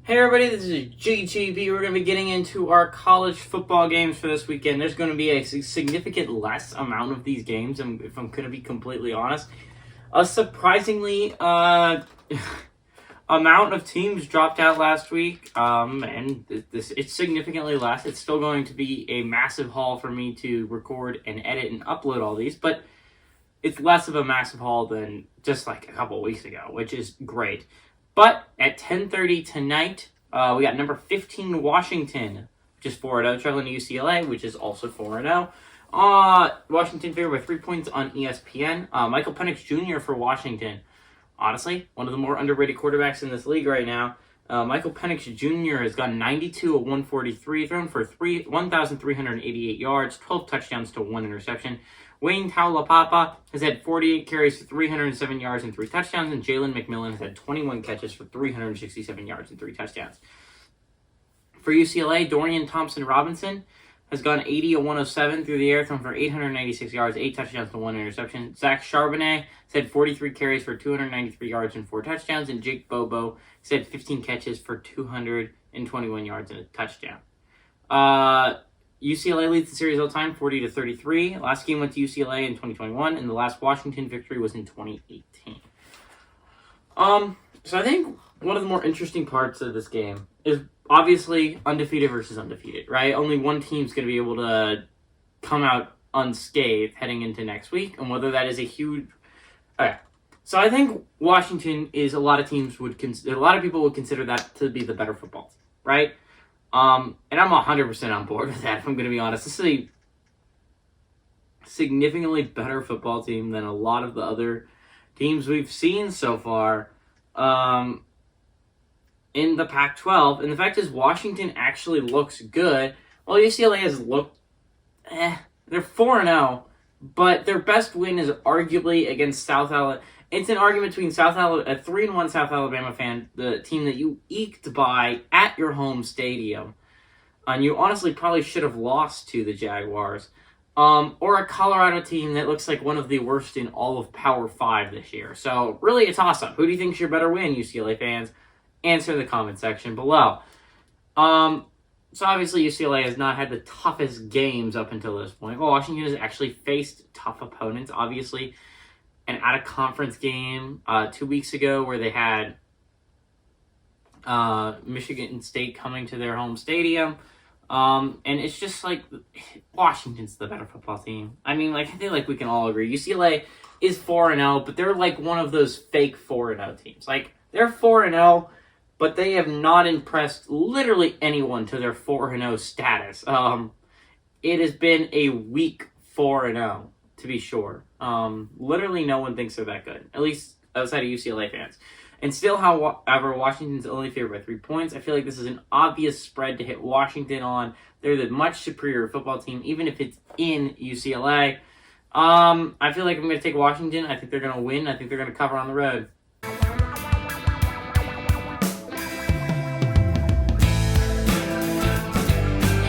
Hey everybody, this is GTB. We're going to be getting into our college football games for this weekend. There's going to be a significant less amount of these games, and if I'm going to be completely honest. A surprisingly amount of teams dropped out last week, and it's significantly less. It's still going to be a massive haul for me to record and edit and upload all these, but it's less of a massive haul than just like a couple weeks ago, which is great. But at 10:30 tonight, we got number 15 Washington, which is 4-0, traveling to UCLA, which is also 4-0. Washington favored by 3 points on ESPN. Michael Penix Jr. for Washington. Honestly, one of the more underrated quarterbacks in this league right now. Michael Penix Jr. has gone 92 of 143, thrown for 1,388 yards, 12 touchdowns to 1 interception. Wayne Taulapapa has had 48 carries for 307 yards and 3 touchdowns, and Jalen McMillan has had 21 catches for 367 yards and 3 touchdowns. For UCLA, Dorian Thompson-Robinson has gone 80 of 107 through the air, thrown for 896 yards, 8 touchdowns to 1 interception. Zach Charbonnet has had 43 carries for 293 yards and 4 touchdowns, and Jake Bobo has had 15 catches for 221 yards and a touchdown. UCLA leads the series all time, 40-33. Last game went to UCLA in 2021, and the last Washington victory was in 2018. So I think one of the more interesting parts of this game is obviously undefeated versus undefeated, right? Only one team's going to be able to come out unscathed heading into next week, and whether that is a huge... Okay. So I think Washington is a lot of people would consider that to be the better football team, right? And I'm 100% on board with that, if I'm going to be honest. This is a significantly better football team than a lot of the other teams we've seen so far in the Pac-12. And the fact is, Washington actually looks good. Well, UCLA has looked... They're 4-0, but their best win is arguably against South Alabama. It's an argument between a 3-1 South Alabama fan, the team that you eked by at your home stadium, and you honestly probably should have lost to the Jaguars, or a Colorado team that looks like one of the worst in all of Power 5 this year. So, really a toss-up. Who do you think is your better win, UCLA fans? Answer in the comment section below. So, obviously, UCLA has not had the toughest games up until this point. Well, Washington has actually faced tough opponents, obviously. An out-of-conference game 2 weeks ago where they had Michigan State coming to their home stadium. And it's just like Washington's the better football team. I mean, I feel like we can all agree. UCLA is 4-0, but they're like one of those fake 4-0 teams. Like, they're 4-0, but they have not impressed literally anyone to their 4-0 status. It has been a weak 4-0. To be sure. Literally no one thinks they're that good, at least outside of UCLA fans. And still, however, Washington's only favored by 3 points. I feel like this is an obvious spread to hit Washington on. They're the much superior football team, even if it's in UCLA. I feel like I'm going to take Washington. I think they're going to win. I think they're going to cover on the road.